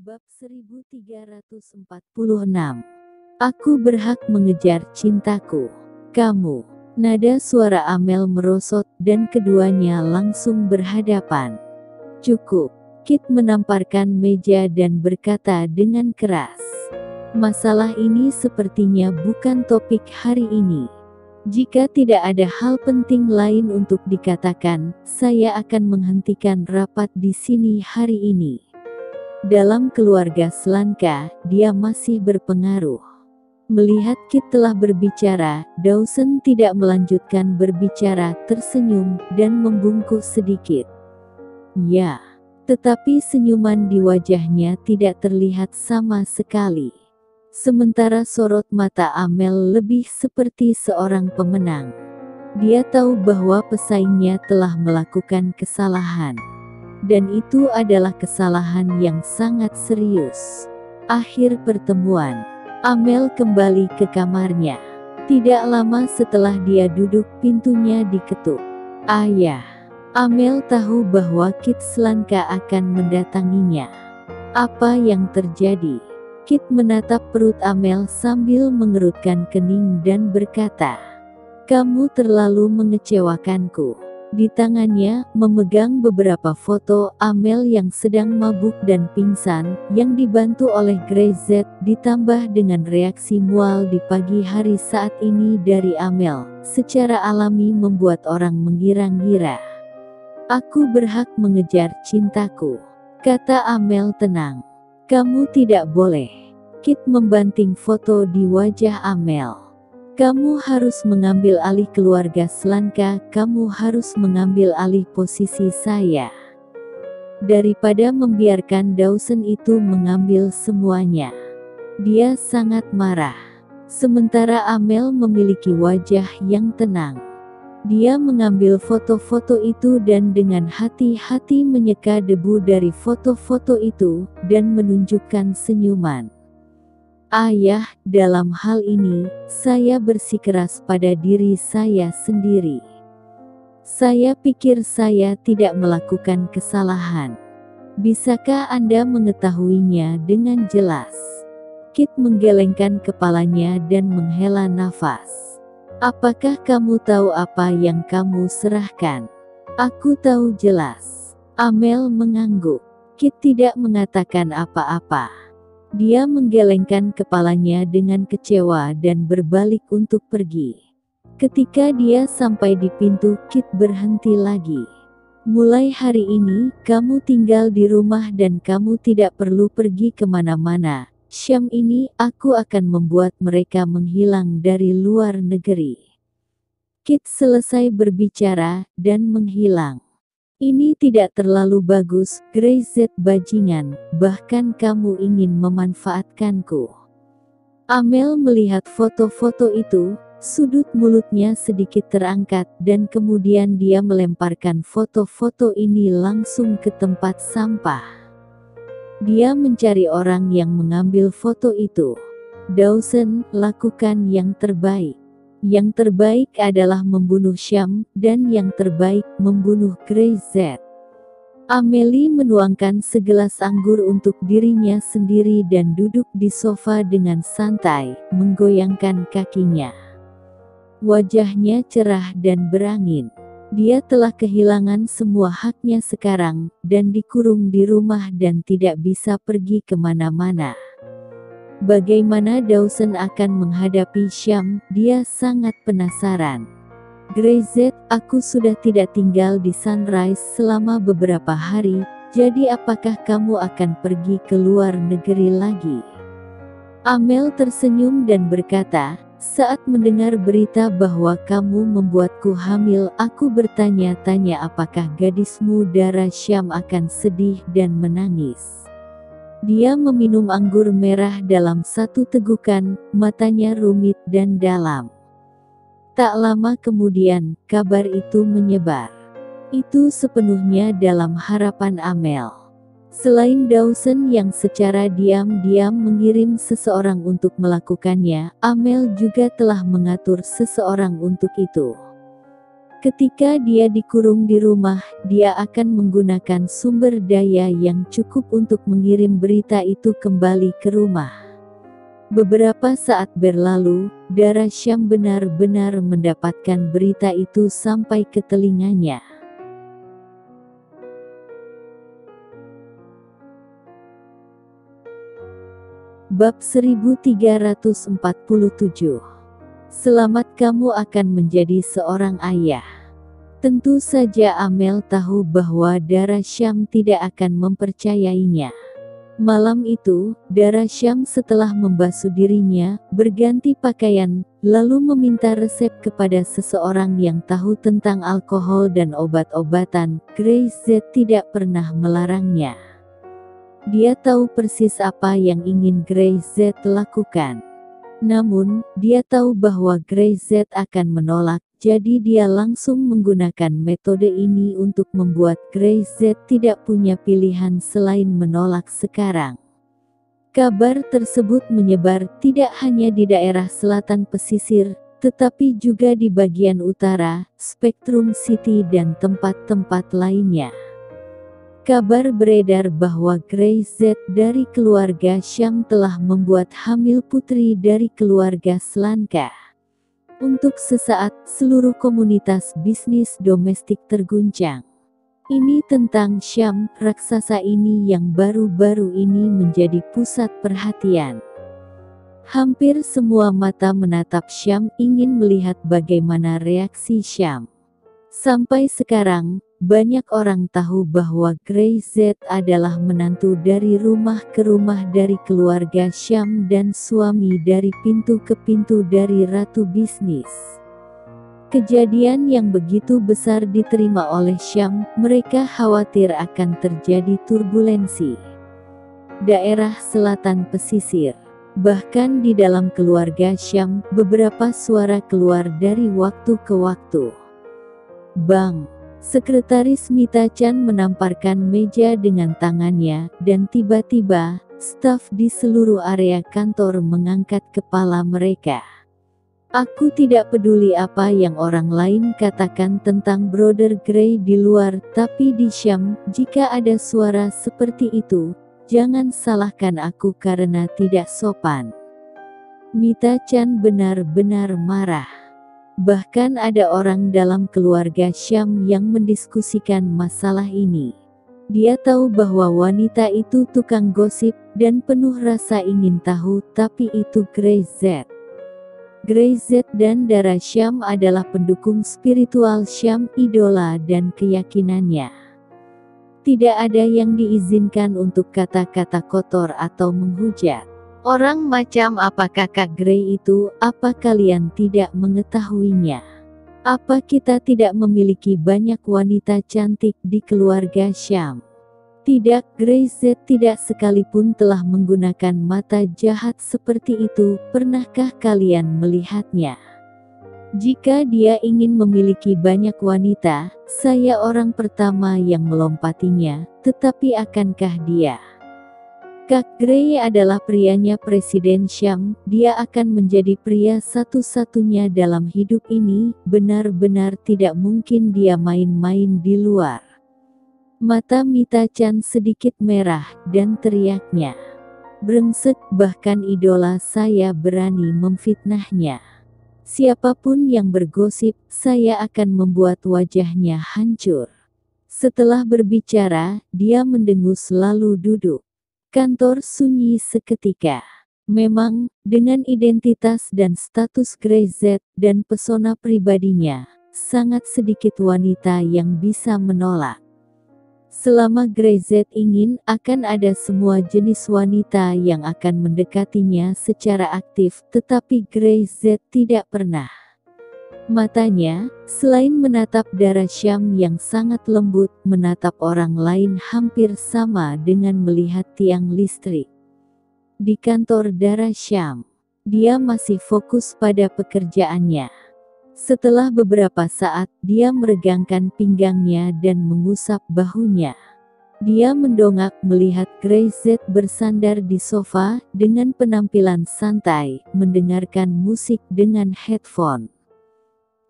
Bab 1346. Aku berhak mengejar cintaku. Kamu. Nada suara Amel merosot dan keduanya langsung berhadapan. Cukup. Kit menamparkan meja dan berkata dengan keras. Masalah ini sepertinya bukan topik hari ini. Jika tidak ada hal penting lain untuk dikatakan, saya akan menghentikan rapat di sini hari ini. Dalam keluarga Slanka, dia masih berpengaruh. Melihat Kit telah berbicara, Dawson tidak melanjutkan berbicara, tersenyum, dan membungkuk sedikit. Ya, tetapi senyuman di wajahnya tidak terlihat sama sekali. Sementara sorot mata Amel lebih seperti seorang pemenang. Dia tahu bahwa pesaingnya telah melakukan kesalahan. Dan itu adalah kesalahan yang sangat serius. Akhir pertemuan. Amel kembali ke kamarnya. Tidak lama setelah dia duduk, pintunya diketuk. Ayah. Amel tahu bahwa Kit Slanka akan mendatanginya. Apa yang terjadi? Kit menatap perut Amel sambil mengerutkan kening dan berkata, "Kamu terlalu mengecewakanku." Di tangannya, memegang beberapa foto Amel yang sedang mabuk dan pingsan, yang dibantu oleh Grayz, ditambah dengan reaksi mual di pagi hari saat ini dari Amel, secara alami membuat orang mengira-ngira. "Aku berhak mengejar cintaku," kata Amel tenang. "Kamu tidak boleh." Kit membanting foto di wajah Amel. "Kamu harus mengambil alih keluarga Slanka, kamu harus mengambil alih posisi saya. Daripada membiarkan Dawson itu mengambil semuanya." Dia sangat marah. Sementara Amel memiliki wajah yang tenang. Dia mengambil foto-foto itu dan dengan hati-hati menyeka debu dari foto-foto itu, dan menunjukkan senyuman. "Ayah, dalam hal ini, saya bersikeras pada diri saya sendiri. Saya pikir saya tidak melakukan kesalahan. Bisakah Anda mengetahuinya dengan jelas?" Kit menggelengkan kepalanya dan menghela nafas. "Apakah kamu tahu apa yang kamu serahkan?" "Aku tahu jelas." Amel mengangguk. Kit tidak mengatakan apa-apa. Dia menggelengkan kepalanya dengan kecewa dan berbalik untuk pergi. Ketika dia sampai di pintu, Kit berhenti lagi. "Mulai hari ini, kamu tinggal di rumah dan kamu tidak perlu pergi kemana-mana. Syam ini, aku akan membuat mereka menghilang dari luar negeri." Kit selesai berbicara, dan menghilang. "Ini tidak terlalu bagus, Grayz bajingan, bahkan kamu ingin memanfaatkanku." Amel melihat foto-foto itu, sudut mulutnya sedikit terangkat, dan kemudian dia melemparkan foto-foto ini langsung ke tempat sampah. Dia mencari orang yang mengambil foto itu. "Dawson, lakukan yang terbaik. Yang terbaik adalah membunuh Syam, dan yang terbaik, membunuh Grayz." Amelie menuangkan segelas anggur untuk dirinya sendiri dan duduk di sofa dengan santai, menggoyangkan kakinya. Wajahnya cerah dan berangin. Dia telah kehilangan semua haknya sekarang, dan dikurung di rumah dan tidak bisa pergi kemana-mana. Bagaimana Dawson akan menghadapi Syam? Dia sangat penasaran. "Grayz, aku sudah tidak tinggal di Sunrise selama beberapa hari, jadi apakah kamu akan pergi ke luar negeri lagi?" Amel tersenyum dan berkata, "Saat mendengar berita bahwa kamu membuatku hamil, aku bertanya-tanya apakah gadis muda Syam akan sedih dan menangis." Dia meminum anggur merah dalam satu tegukan, matanya rumit dan dalam. Tak lama kemudian, kabar itu menyebar. Itu sepenuhnya dalam harapan Amel. Selain Dawson yang secara diam-diam mengirim seseorang untuk melakukannya, Amel juga telah mengatur seseorang untuk itu. Ketika dia dikurung di rumah, dia akan menggunakan sumber daya yang cukup untuk mengirim berita itu kembali ke rumah. Beberapa saat berlalu, Dara Syam benar-benar mendapatkan berita itu sampai ke telinganya. Bab 1347. Selamat, kamu akan menjadi seorang ayah. Tentu saja Amel tahu bahwa Dara Syam tidak akan mempercayainya. Malam itu, Dara Syam setelah membasuh dirinya, berganti pakaian, lalu meminta resep kepada seseorang yang tahu tentang alkohol dan obat-obatan. Grace Z tidak pernah melarangnya. Dia tahu persis apa yang ingin Grace Z lakukan. Namun, dia tahu bahwa Grace Z akan menolak, jadi dia langsung menggunakan metode ini untuk membuat Grace Z tidak punya pilihan selain menolak sekarang. Kabar tersebut menyebar tidak hanya di daerah selatan pesisir, tetapi juga di bagian utara, Spectrum City dan tempat-tempat lainnya. Kabar beredar bahwa Grace Z dari keluarga Syam telah membuat hamil putri dari keluarga Slanka. Untuk sesaat, seluruh komunitas bisnis domestik terguncang. Ini tentang Syam, raksasa ini yang baru-baru ini menjadi pusat perhatian. Hampir semua mata menatap Syam, ingin melihat bagaimana reaksi Syam. Sampai sekarang, banyak orang tahu bahwa Grace Z adalah menantu dari rumah ke rumah dari keluarga Syam dan suami dari pintu ke pintu dari ratu bisnis. Kejadian yang begitu besar diterima oleh Syam, mereka khawatir akan terjadi turbulensi. Daerah selatan pesisir. Bahkan di dalam keluarga Syam, beberapa suara keluar dari waktu ke waktu. Bang! Sekretaris Mita Chan menamparkan meja dengan tangannya, dan tiba-tiba, staf di seluruh area kantor mengangkat kepala mereka. Aku tidak peduli apa yang orang lain katakan tentang Brother Gray di luar, tapi di Syam, jika ada suara seperti itu, jangan salahkan aku karena tidak sopan. Mita Chan benar-benar marah. Bahkan ada orang dalam keluarga Syam yang mendiskusikan masalah ini. Dia tahu bahwa wanita itu tukang gosip, dan penuh rasa ingin tahu, tapi itu Grace Z. Grace Z dan Dara Syam adalah pendukung spiritual Syam, idola dan keyakinannya. Tidak ada yang diizinkan untuk kata-kata kotor atau menghujat. Orang macam apa kakak Gray itu, apa kalian tidak mengetahuinya? Apa kita tidak memiliki banyak wanita cantik di keluarga Syam? Tidak, Grace Z tidak sekalipun telah menggunakan mata jahat seperti itu, pernahkah kalian melihatnya? Jika dia ingin memiliki banyak wanita, saya orang pertama yang melompatinya, tetapi akankah dia? Kak Gray adalah prianya Presiden Syam, dia akan menjadi pria satu-satunya dalam hidup ini, benar-benar tidak mungkin dia main-main di luar. Mata Mita Chan sedikit merah, dan teriaknya. Brengsek, bahkan idola saya berani memfitnahnya. Siapapun yang bergosip, saya akan membuat wajahnya hancur. Setelah berbicara, dia mendengus lalu duduk. Kantor sunyi seketika. Memang, dengan identitas dan status Grace Z dan pesona pribadinya, sangat sedikit wanita yang bisa menolak. Selama Grace Z ingin, akan ada semua jenis wanita yang akan mendekatinya secara aktif, tetapi Grace Z tidak pernah. Matanya, selain menatap Dara Syam yang sangat lembut, menatap orang lain hampir sama dengan melihat tiang listrik. Di kantor Dara Syam, dia masih fokus pada pekerjaannya. Setelah beberapa saat, dia meregangkan pinggangnya dan mengusap bahunya. Dia mendongak melihat Grace Z bersandar di sofa, dengan penampilan santai, mendengarkan musik dengan headphone.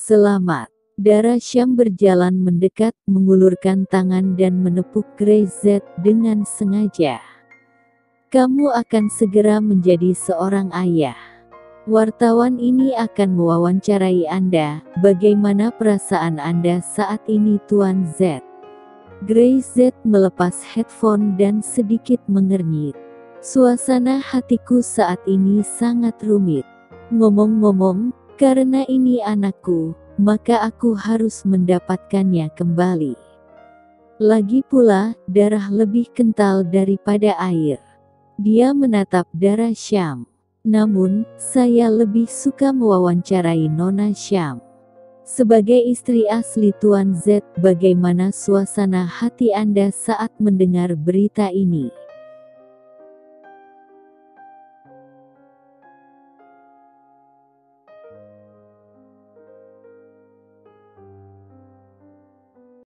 Selamat, Darah Syam berjalan mendekat, mengulurkan tangan dan menepuk Grace Z dengan sengaja. Kamu akan segera menjadi seorang ayah. Wartawan ini akan mewawancarai Anda. Bagaimana perasaan Anda saat ini, Tuan Z? Grace Z melepas headphone dan sedikit mengernyit. Suasana hatiku saat ini sangat rumit. Ngomong-ngomong, karena ini anakku, maka aku harus mendapatkannya kembali. Lagi pula, darah lebih kental daripada air. Dia menatap darah Syam. Namun, saya lebih suka mewawancarai Nona Syam. Sebagai istri asli Tuan Z, bagaimana suasana hati Anda saat mendengar berita ini?